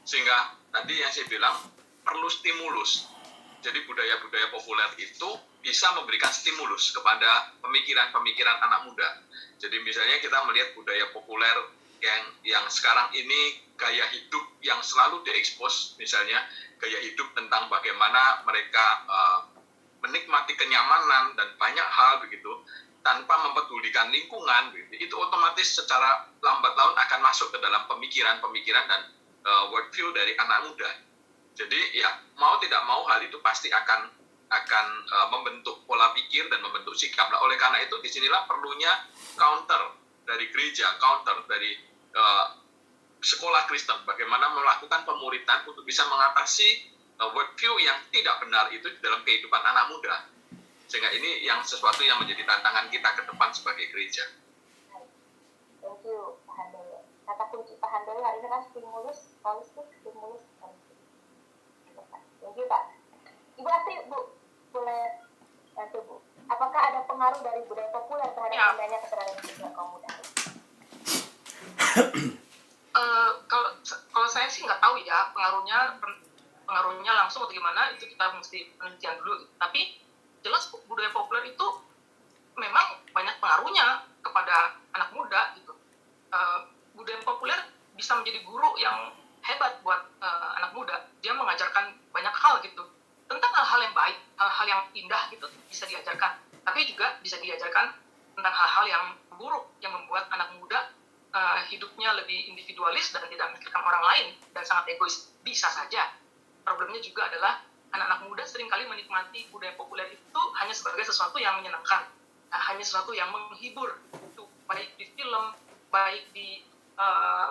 Sehingga tadi yang saya bilang perlu stimulus. Jadi budaya-budaya populer itu bisa memberikan stimulus kepada pemikiran-pemikiran anak muda. Jadi misalnya kita melihat budaya populer yang sekarang ini gaya hidup yang selalu diekspos, misalnya gaya hidup tentang bagaimana mereka menikmati kenyamanan dan banyak hal begitu tanpa mempedulikan lingkungan, begitu. Itu otomatis secara lambat laun akan masuk ke dalam pemikiran-pemikiran dan worldview dari anak muda. Jadi ya mau tidak mau hal itu pasti akan membentuk pola pikir dan membentuk sikap. Nah, oleh karena itu disinilah perlunya counter dari gereja, counter dari sekolah Kristen, bagaimana melakukan pemuritan untuk bisa mengatasi worldview yang tidak benar itu di dalam kehidupan anak muda. Sehingga ini yang sesuatu yang menjadi tantangan kita ke depan sebagai gereja. Thank you, Pak Handoyo. Kata kunci Pak Handoyo hari ini kan stimulus, holistik, stimulus, holistik. Thank you, Pak. Ibu Astri, Bu, boleh bantu, Bu. Apakah ada pengaruh dari budaya populer terhadap rendahnya kesadaran sosial kaum muda? Kalau saya sih nggak tahu ya pengaruhnya langsung atau gimana, itu kita mesti penelitian dulu. Tapi jelas budaya populer itu memang banyak pengaruhnya kepada anak muda gitu. Budaya populer bisa menjadi guru yang hebat buat anak muda. Dia mengajarkan banyak hal gitu tentang hal-hal yang baik, hal-hal yang indah gitu bisa diajarkan. Tapi juga bisa diajarkan tentang hal-hal yang buruk yang membuat anak muda hidupnya lebih individualis dan tidak memikirkan orang lain dan sangat egois. Bisa saja. Problemnya juga adalah anak-anak muda seringkali menikmati budaya populer itu hanya sebagai sesuatu yang menyenangkan, hanya sesuatu yang menghibur, itu baik di film, baik di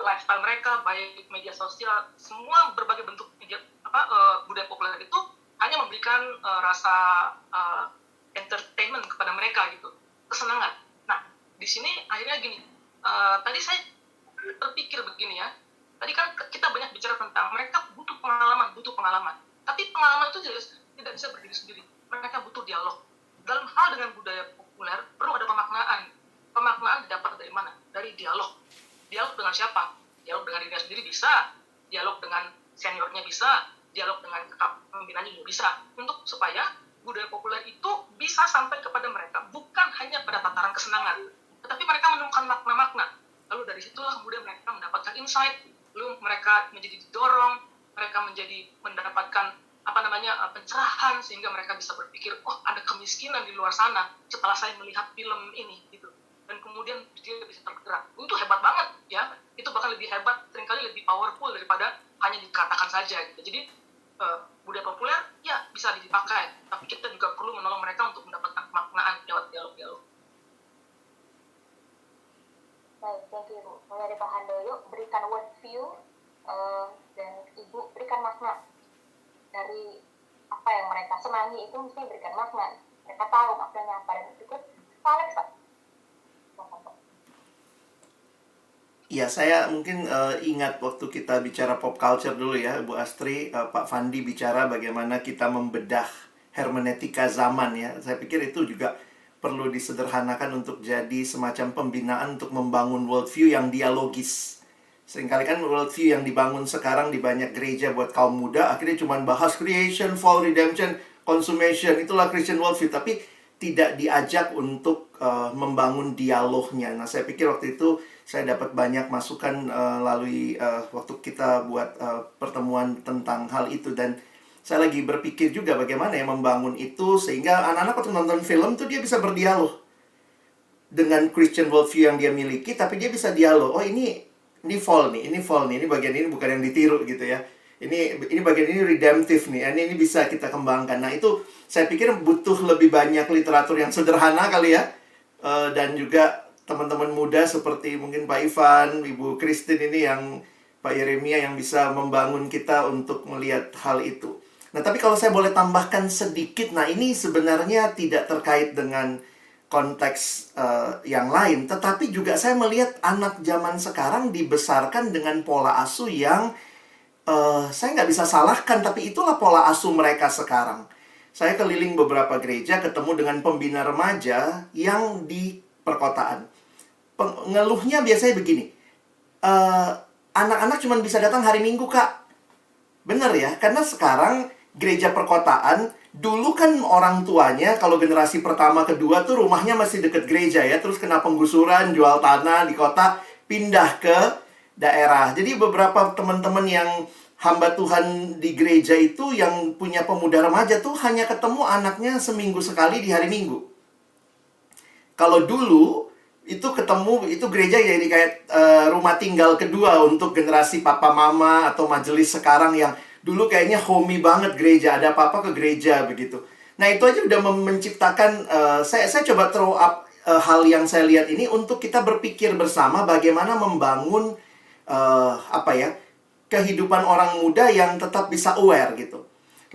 lifestyle mereka, baik di media sosial, semua berbagai bentuk budaya populer itu hanya memberikan rasa entertainment kepada mereka gitu, kesenangan. Nah, di sini akhirnya gini, tadi saya terpikir begini ya, tadi kan kita banyak bicara tentang mereka butuh pengalaman, tapi pengalaman itu tidak bisa berdiri sendiri, mereka butuh dialog. Dalam hal dengan budaya populer perlu ada pemaknaan didapat dari mana? Dari dialog dengan siapa? Dialog dengan dirinya sendiri bisa, dialog dengan seniornya bisa, dialog dengan pembinanya juga bisa, untuk supaya budaya populer itu bisa sampai kepada mereka, bukan hanya pada tataran kesenangan, tetapi mereka menemukan makna-makna. Lalu dari situlah kemudian mereka mendapatkan insight, lalu mereka menjadi didorong, mereka menjadi mendapatkan pencerahan, sehingga mereka bisa berpikir, oh ada kemiskinan di luar sana setelah saya melihat film ini gitu. Dan kemudian dia bisa tergerak. Itu hebat banget ya. Itu bahkan lebih hebat, seringkali lebih powerful daripada hanya dikatakan saja gitu. Jadi budaya populer ya bisa dipakai, tapi kita juga perlu menolong mereka untuk mendapatkan kemaknaan lewat dialog-dialog. Baik, thank you Bu. Mulai dari Pak Handoyo, berikan word view, dan Ibu berikan makna dari apa yang mereka senangi itu, mesti berikan makna. Mereka tahu maknanya apa, dan berikut Pak Alex, Pak. Ya, saya mungkin ingat waktu kita bicara pop culture dulu ya, Bu Astri, Pak Fandi bicara bagaimana kita membedah hermeneutika zaman ya. Saya pikir itu juga perlu disederhanakan untuk jadi semacam pembinaan untuk membangun worldview yang dialogis. Seringkali kan worldview yang dibangun sekarang di banyak gereja buat kaum muda, akhirnya cuma bahas creation, fall, redemption, consummation, itulah Christian worldview, tapi tidak diajak untuk membangun dialognya. Nah, saya pikir waktu itu saya dapat banyak masukan melalui waktu kita buat pertemuan tentang hal itu. Dan saya lagi berpikir juga bagaimana ya membangun itu sehingga anak-anak waktu nonton film tuh dia bisa berdialog dengan Christian worldview yang dia miliki, tapi dia bisa dialog. Oh, ini fall nih, ini bagian ini bukan yang ditiru gitu ya. Ini bagian ini redemptive nih. Ini bisa kita kembangkan. Nah, itu saya pikir butuh lebih banyak literatur yang sederhana kali ya. Dan juga teman-teman muda seperti mungkin Pak Ivan, Ibu Christine ini yang Pak Yeremia yang bisa membangun kita untuk melihat hal itu. Nah, tapi kalau saya boleh tambahkan sedikit, nah ini sebenarnya tidak terkait dengan konteks yang lain, tetapi juga saya melihat anak zaman sekarang dibesarkan dengan pola asuh yang saya nggak bisa salahkan, tapi itulah pola asuh mereka sekarang. Saya keliling beberapa gereja, ketemu dengan pembina remaja yang di perkotaan. Ngeluhnya biasanya begini, anak-anak cuma bisa datang hari Minggu, Kak. Bener ya, karena sekarang gereja perkotaan, dulu kan orang tuanya, kalau generasi pertama, kedua tuh rumahnya masih deket gereja ya. Terus kena penggusuran, jual tanah di kota, pindah ke daerah. Jadi beberapa teman-teman yang hamba Tuhan di gereja itu yang punya pemuda remaja tuh hanya ketemu anaknya seminggu sekali di hari Minggu. Kalau dulu itu ketemu, itu gereja jadi kayak rumah tinggal kedua untuk generasi papa mama atau majelis sekarang yang dulu kayaknya homey banget gereja, ada apa-apa ke gereja begitu. Nah, itu aja udah menciptakan, saya coba throw up hal yang saya lihat ini untuk kita berpikir bersama bagaimana membangun kehidupan orang muda yang tetap bisa aware gitu.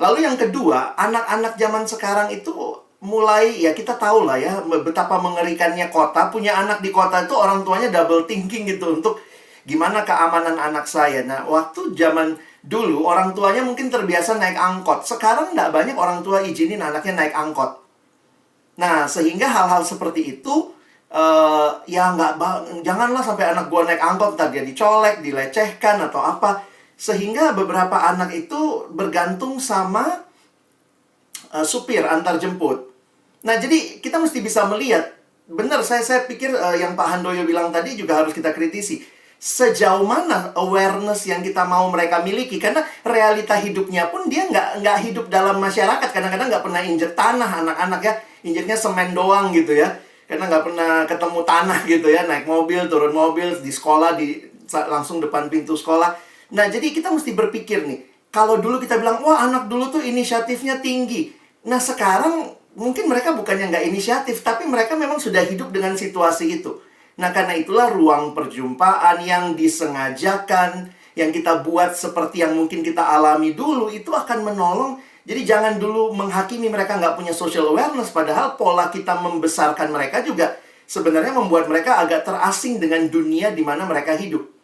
Lalu yang kedua, anak-anak zaman sekarang itu mulai, ya kita tahu lah ya betapa mengerikannya kota. Punya anak di kota itu orang tuanya double thinking gitu untuk gimana keamanan anak saya. Nah, waktu zaman dulu orang tuanya mungkin terbiasa naik angkot. Sekarang nggak banyak orang tua izinin anaknya naik angkot. Nah, sehingga hal-hal seperti itu janganlah sampai anak gua naik angkot ntar dia dicolek, dilecehkan atau apa. Sehingga beberapa anak itu bergantung sama supir antar jemput. Nah, jadi kita mesti bisa melihat, benar saya pikir yang Pak Handoyo bilang tadi juga harus kita kritisi. Sejauh mana awareness yang kita mau mereka miliki, karena realita hidupnya pun dia nggak hidup dalam masyarakat. Kadang-kadang nggak pernah injek tanah anak-anak ya, injeknya semen doang gitu ya, karena nggak pernah ketemu tanah gitu ya, naik mobil, turun mobil, di sekolah langsung depan pintu sekolah. Nah, jadi kita mesti berpikir nih, Kalau dulu kita bilang, wah anak dulu tuh inisiatifnya tinggi. Nah sekarang mungkin mereka bukannya nggak inisiatif, tapi mereka memang sudah hidup dengan situasi itu. Nah karena itulah ruang perjumpaan yang disengajakan, yang kita buat seperti yang mungkin kita alami dulu, itu akan menolong. Jadi jangan dulu menghakimi mereka nggak punya social awareness, padahal pola kita membesarkan mereka juga sebenarnya membuat mereka agak terasing dengan dunia di mana mereka hidup.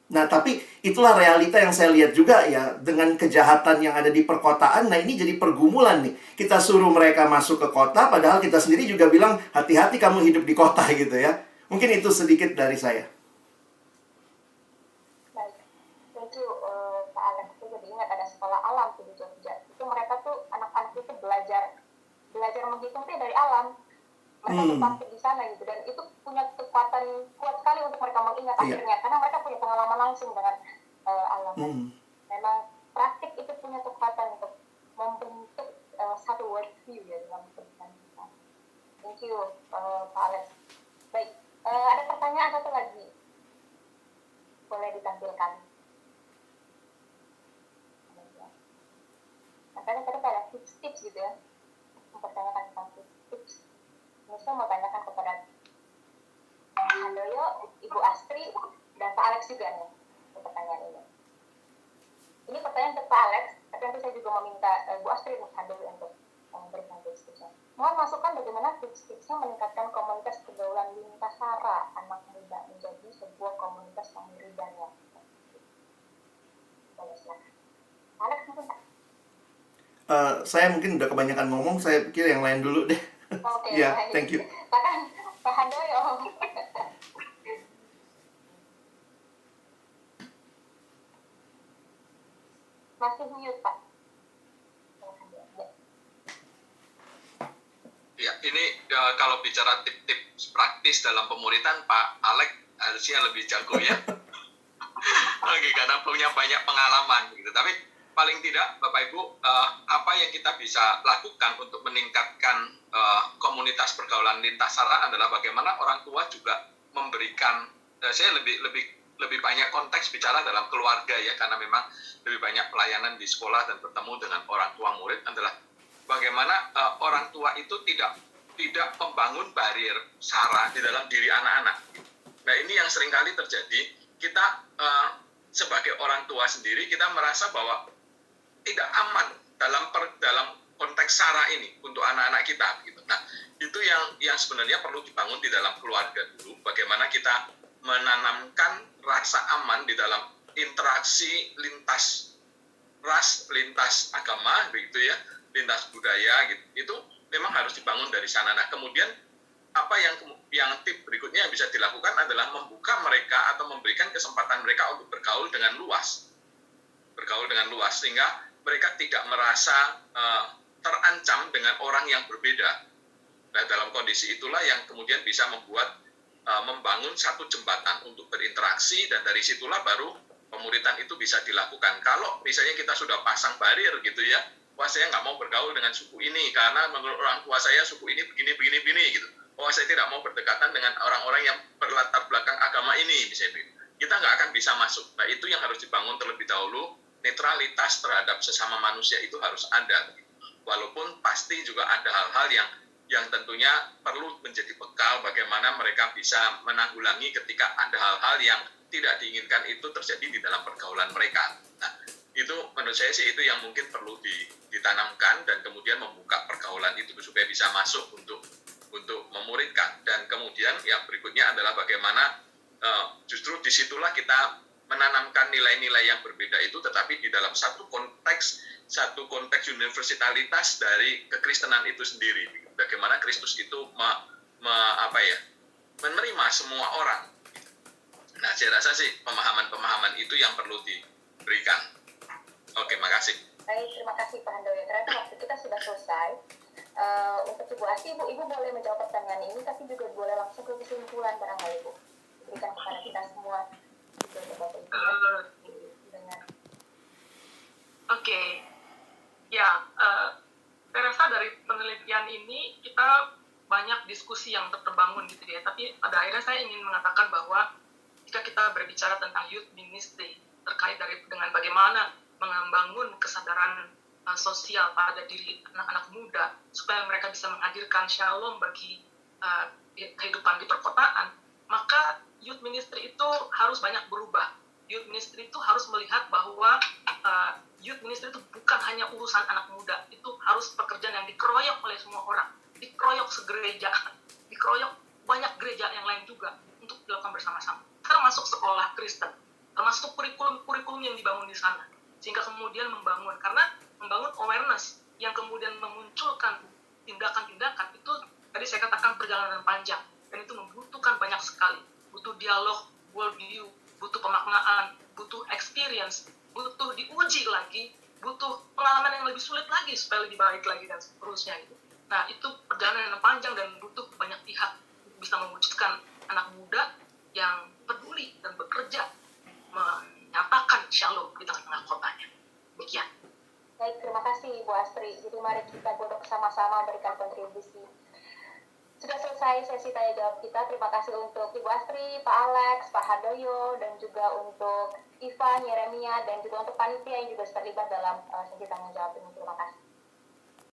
Nah, tapi itulah realita yang saya lihat juga ya, dengan kejahatan yang ada di perkotaan. Nah, ini jadi pergumulan nih. Kita suruh mereka masuk ke kota, padahal kita sendiri juga bilang, hati-hati kamu hidup di kota gitu ya. Mungkin itu sedikit dari saya. Baik, thank you Pak Alex. Saya jadi ingat ada sekolah alam di Jogja. Itu mereka tuh anak-anak itu belajar menghitung itu dari alam. Mereka tuh praktik di sana gitu, dan itu punya kekuatan kuat sekali untuk mereka mengingat akhirnya, karena mereka punya pengalaman langsung dengan alam. Memang praktik itu punya kekuatan untuk membentuk satu worldview ya dalam kehidupan kita. Thank you Pak Alex. Baik, ada pertanyaan satu lagi, boleh ditampilkan. Makanya tadi ada tips-tips gitu ya, mempertanyakan tentang tips. Saya mau tanyakan kepada Handoyo, Ibu Astri, dan Pak Alex juga nih pertanyaan ini. Ini pertanyaan untuk Pak Alex, tapi nanti saya juga meminta Bu Astri dan Handoyo untuk memberikan tips-tipsnya. Mohon masukan bagaimana tips-tipsnya meningkatkan komunitas pergaulan lintas sara anak muda menjadi sebuah komunitas yang meridanya. Boleh silakan. Alex mungkin Pak? Saya mungkin udah kebanyakan ngomong, saya pikir yang lain dulu deh. Oke, Ya, thank you. Bahkan Pak Handoyo. Masih mute, Pak. Ya, ini kalau bicara tip-tips praktis dalam pemuritan, Pak Alex harusnya lebih jago ya. Oke, karena punya banyak pengalaman gitu. Tapi paling tidak Bapak Ibu, apa yang kita bisa lakukan untuk meningkatkan komunitas pergaulan lintas sara adalah bagaimana orang tua juga memberikan, saya lebih banyak konteks bicara dalam keluarga ya, karena memang lebih banyak pelayanan di sekolah dan bertemu dengan orang tua murid, adalah bagaimana orang tua itu tidak membangun barrier sara di dalam diri anak-anak. Nah, ini yang seringkali terjadi. Kita sebagai orang tua sendiri, kita merasa bahwa tidak aman dalam konteks sara ini untuk anak-anak kita gitu. Nah, itu yang sebenarnya perlu dibangun di dalam keluarga dulu, bagaimana kita menanamkan rasa aman di dalam interaksi lintas ras, lintas agama begitu ya, lintas budaya gitu. Itu memang harus dibangun dari sana. Nah, kemudian apa yang tip berikutnya yang bisa dilakukan adalah membuka mereka atau memberikan kesempatan mereka untuk bergaul dengan luas, sehingga mereka tidak merasa terancam dengan orang yang berbeda. Nah, dalam kondisi itulah yang kemudian bisa membangun satu jembatan untuk berinteraksi, dan dari situlah baru pemuritan itu bisa dilakukan. Kalau misalnya kita sudah pasang barrier gitu ya, wah saya nggak mau bergaul dengan suku ini karena menurut orang tua saya suku ini begini gitu. Wah saya tidak mau berdekatan dengan orang-orang yang berlatar belakang agama ini misalnya. Kita nggak akan bisa masuk. Nah, itu yang harus dibangun terlebih dahulu. Netralitas terhadap sesama manusia itu harus ada. Walaupun pasti juga ada hal-hal yang tentunya perlu menjadi bekal bagaimana mereka bisa menanggulangi ketika ada hal-hal yang tidak diinginkan itu terjadi di dalam pergaulan mereka. Nah, itu menurut saya sih itu yang mungkin perlu ditanamkan, dan kemudian membuka pergaulan itu supaya bisa masuk untuk memuridkan. Dan kemudian yang berikutnya adalah bagaimana justru disitulah kita menanamkan nilai-nilai yang berbeda itu, tetapi di dalam satu konteks universalitas dari kekristenan itu sendiri. Bagaimana Kristus itu menerima semua orang. Nah, saya rasa sih pemahaman-pemahaman itu yang perlu diberikan. Oke, makasih. Baik, terima kasih Pak Handoyo. Ternyata waktu kita sudah selesai. Untuk Ibu Asti, Ibu boleh menjawab pertanyaan ini, tapi juga boleh langsung ke kesimpulan barangkali Ibu. Berikan kepada kita semua. Oke. Ya, saya rasa dari penelitian ini kita banyak diskusi yang terbangun gitu ya. Tapi pada akhirnya saya ingin mengatakan bahwa jika kita berbicara tentang youth ministry terkait dengan bagaimana membangun kesadaran sosial pada diri anak-anak muda supaya mereka bisa menghadirkan shalom bagi kehidupan di perkotaan, maka youth ministry itu harus banyak berubah. Youth ministry itu harus melihat bahwa youth ministry itu bukan hanya urusan anak muda, itu harus pekerjaan yang dikeroyok oleh semua orang, dikeroyok segereja, dikeroyok banyak gereja yang lain juga untuk dilakukan bersama-sama, termasuk sekolah Kristen, termasuk kurikulum yang dibangun di sana, sehingga kemudian membangun awareness yang kemudian memunculkan tindakan-tindakan itu. Tadi saya katakan perjalanan panjang, dan itu membutuhkan banyak sekali, butuh dialog, worldview, butuh pemaknaan, butuh experience, butuh diuji lagi, butuh pengalaman yang lebih sulit lagi supaya lebih baik lagi dan seterusnya gitu. Nah, itu perjalanan yang panjang dan butuh banyak pihak bisa mewujudkan anak muda yang peduli dan bekerja menyatakan shalom di tengah-tengah kotanya. Demikian. Baik, terima kasih Ibu Astri. Jadi mari kita duduk sama-sama memberikan kontribusi. Sudah selesai sesi tanya jawab kita. Terima kasih untuk Ibu Astri, Pak Alex, Pak Hardoyo, dan juga untuk Ivan, Yeremia, dan juga untuk panitia yang juga terlibat dalam sesi tanya jawab ini. Terima kasih.